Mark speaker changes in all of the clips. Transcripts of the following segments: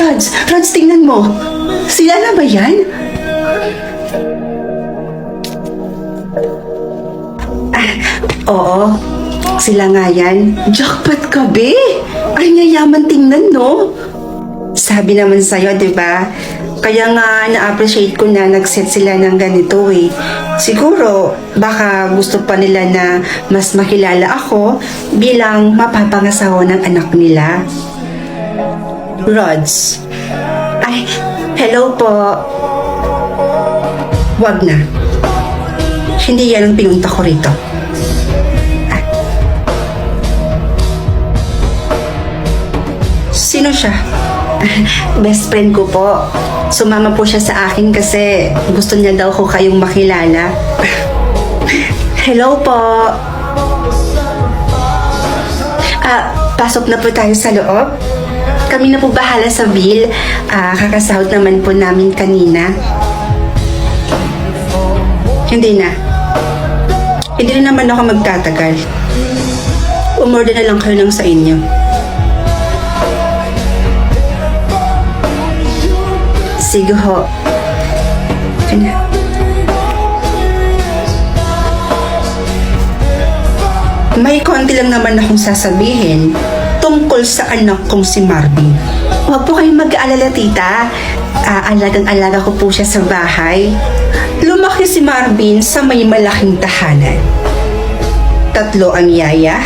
Speaker 1: Rods, tingnan mo. Sila na ba yan? Oo. Sila nga yan. Jackpot ka, be. Ay, yayaman tingnan, no? Sabi naman sa'yo, di ba? Kaya nga na-appreciate ko na nag-set sila ng ganito eh. Siguro, baka gusto pa nila na mas makilala ako bilang mapapangasawa ng anak nila. Rods. Ay, hello po. Wag na. Hindi yan ang pinunta ko rito. Sino siya? Best friend ko po. Sumama po siya sa akin kasi gusto niya daw ko kayong makilala. Hello po. Pasok na po tayo sa loob. Kami na po bahala sa bill. Kakasahod naman po namin kanina. Hindi na. Hindi na naman ako magtatagal. Umorder na lang kayo ng sa inyo. Sige ho. May konti lang naman akong sasabihin tungkol sa anak kong si Marvin. Huwag po kayong mag-aalala, tita. Alagang-alaga ko po siya sa bahay. Lumaki si Marvin sa may malaking tahanan. 3 ang yaya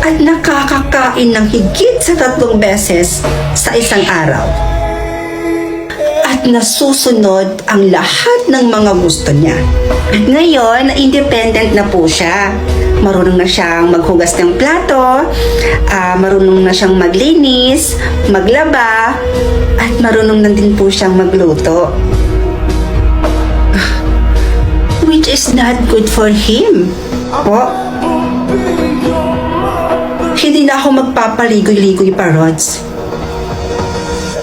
Speaker 1: at nakakakain ng higit sa 3 beses sa isang araw. At nasusunod ang lahat ng mga gusto niya. At ngayon, independent na po siya. Marunong na siyang maghugas ng plato, marunong na siyang maglinis, maglaba, at marunong na din po siyang magluto. Which is not good for him. Po? Hindi na ako magpapaligoy-ligoy pa, Rods.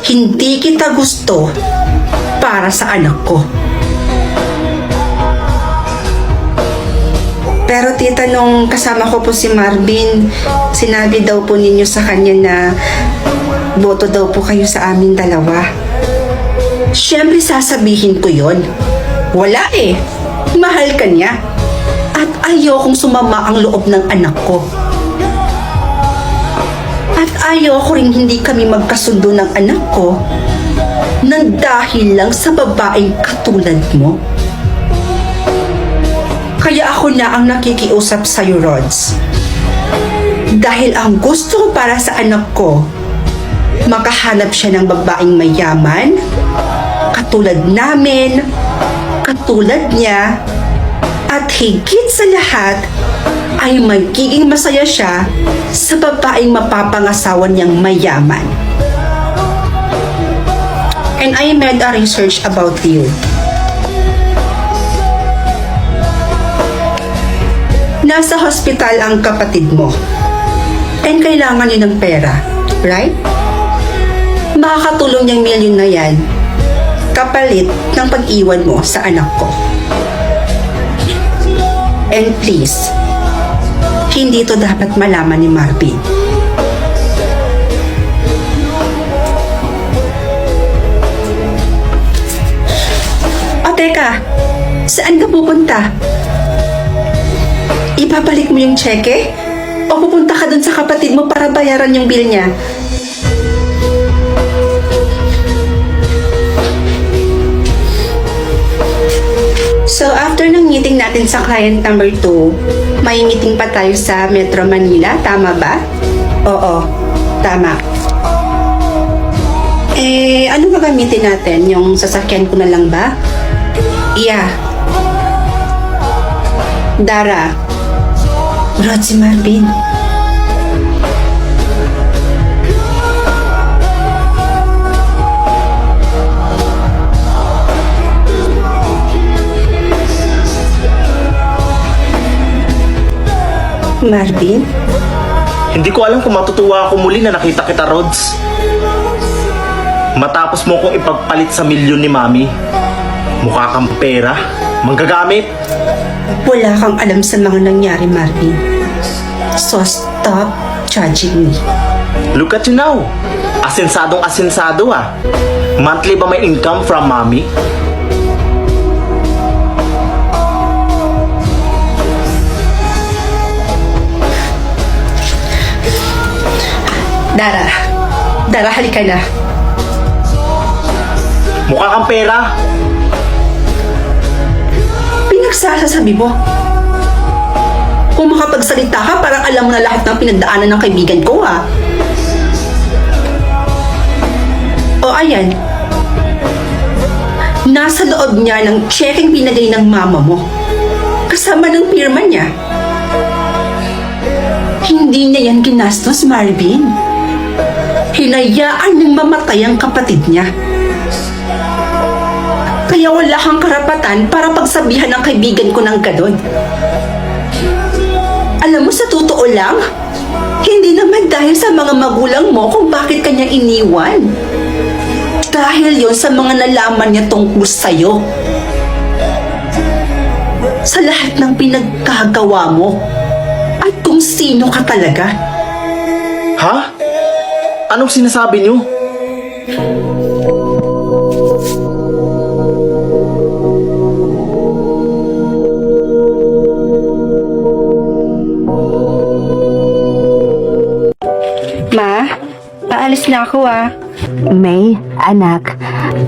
Speaker 1: Hindi kita gusto para sa anak ko. Pero tita, nung kasama ko po si Marvin, sinabi daw po ninyo sa kanya na boto daw po kayo sa amin dalawa. Siyempre sasabihin ko yon. Wala eh. Mahal ka niya. At ayokong sumama ang loob ng anak ko. At ayoko rin hindi kami magkasundo ng anak ko nang dahil lang sa babaeng katulad mo. Kaya ako na ang nakikiusap sa'yo, Rods. Dahil ang gusto ko para sa anak ko, makahanap siya ng babaeng mayaman, katulad namin, katulad niya, at higit sa lahat, ay magiging masaya siya sa babaeng mapapangasawa niyang mayaman. And I made a research about you. Nasa hospital ang kapatid mo. And kailangan niyo ng pera, right? Makakatulong niyang milyon na yan kapalit ng pag-iwan mo sa anak ko. And please, hindi ito dapat malaman ni Marvin. O teka, saan ka pupunta? Ibabalik mo yung cheque? O pupunta ka dun sa kapatid mo para bayaran yung bill niya? So, after ng meeting natin sa client number 2, may meeting pa tayo sa Metro Manila, tama ba? Oo, tama. Ano gagamitin natin? Yung sasakyan ko na lang ba? Yeah. Dara. Rod, si Marvin. Marvin?
Speaker 2: Hindi ko alam kung matutuwa ako muli na nakita kita, Rods. Matapos mo kong ipagpalit sa milyon ni Mami. Mukha kang pera, manggagamit.
Speaker 1: Wala kang alam sa mga nangyari, Marvin. So stop judging me.
Speaker 2: Look at you now. Asensadong-asensado ah. Monthly ba may income from mommy?
Speaker 1: Dara. Dara, halika na.
Speaker 2: Mukha kang pera.
Speaker 1: Pinagsasabi mo. Kung makapagsalita ka, parang alam mo na lahat ng pinagdaanan ng kaibigan ko, ha? O, ayan. Nasa loob niya ng checking pinagay ng mama mo. Kasama ng pirma niya. Hindi niya yan ginastos, Marvin. Hinayaan ng mamatay ang kapatid niya. Kaya wala kang karapatan para pagsabihan ng kaibigan ko ng ganon. Alam mo, sa totoo lang, hindi naman dahil sa mga magulang mo kung bakit kanya iniwan. Dahil yon sa mga nalaman niya tungkol sa'yo. Sa lahat ng pinagkagawa mo. At kung sino ka talaga.
Speaker 2: Ha? Anong sinasabi niyo?
Speaker 1: Ma, aalis na ako ah.
Speaker 3: May, anak,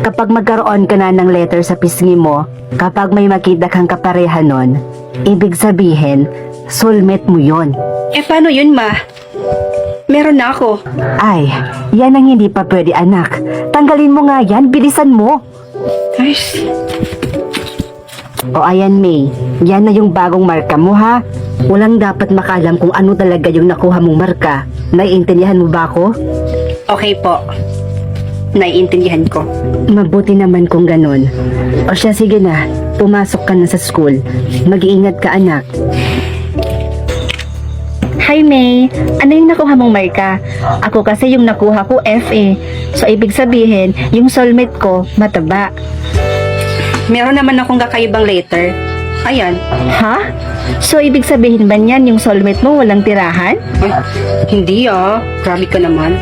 Speaker 3: kapag magkaroon ka na ng letter sa pisngi mo, kapag may makita kang kapareha nun, ibig sabihin, soulmate mo yon.
Speaker 1: Eh paano yun, Ma? Meron na ako.
Speaker 3: Ay, yan ang hindi pa pwede, anak. Tanggalin mo nga yan, bilisan mo.
Speaker 1: Ay,
Speaker 3: O ayan, May, yan na yung bagong marka mo, ha? Walang dapat makalam kung ano talaga yung nakuha mong marka. Naiintindihan mo ba ako?
Speaker 1: okay po. Naiintindihan ko.
Speaker 3: Mabuti naman kung ganun. O siya, sige na, pumasok ka na sa school. Mag-iingat ka, anak.
Speaker 4: Hi May, ano yung nakuha mong marka? Ako kasi yung nakuha ko FA. So ibig sabihin, yung soulmate ko mataba.
Speaker 1: Meron naman akong kakaibang letter. Ayan.
Speaker 4: Ha? So ibig sabihin ba niyan yung soulmate mo walang tirahan?
Speaker 1: Ay, hindi ah. Grabe ka naman.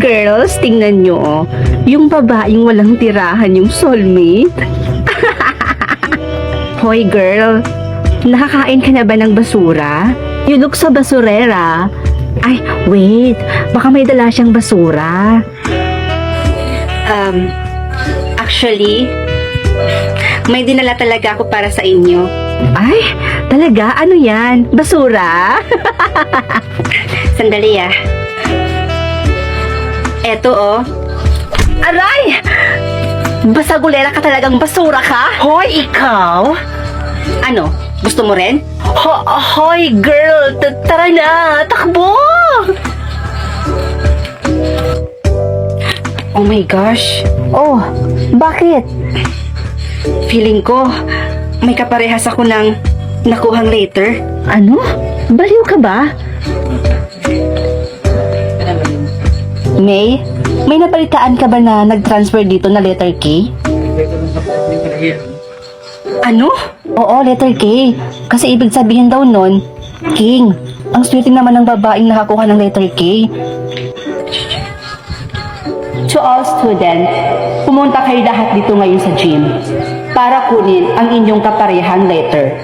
Speaker 4: Girls, tingnan nyo oh. Yung babaeng walang tirahan yung soulmate. Hoy girl, nakakain ka na ba ng basura? You look so basurera. Ay, wait. Baka may dala siyang basura.
Speaker 1: Actually, may dinala talaga ako para sa inyo.
Speaker 4: Ay, talaga? Ano yan? Basura?
Speaker 1: Sandali ah. Eto oh.
Speaker 4: Aray! Basagulera ka talagang basura ka? Hoy, ikaw?
Speaker 1: Ano? Gusto mo rin?
Speaker 4: Hoy, girl! Tara na! Takbo!
Speaker 1: Oh my gosh.
Speaker 4: Oh, bakit?
Speaker 1: Feeling ko, may kaparehas ako ng nakuhang letter.
Speaker 4: Ano? Baliw ka ba? May nabalitaan ka ba na nag-transfer dito na letter K?
Speaker 1: Ano?
Speaker 4: Oo, letter K. Kasi ibig sabihin daw nun, King. Ang swerte naman ng babaeng nakakuha ng letter K. To all students, pumunta kayo lahat dito ngayon sa gym para kunin ang inyong kaparehang letter.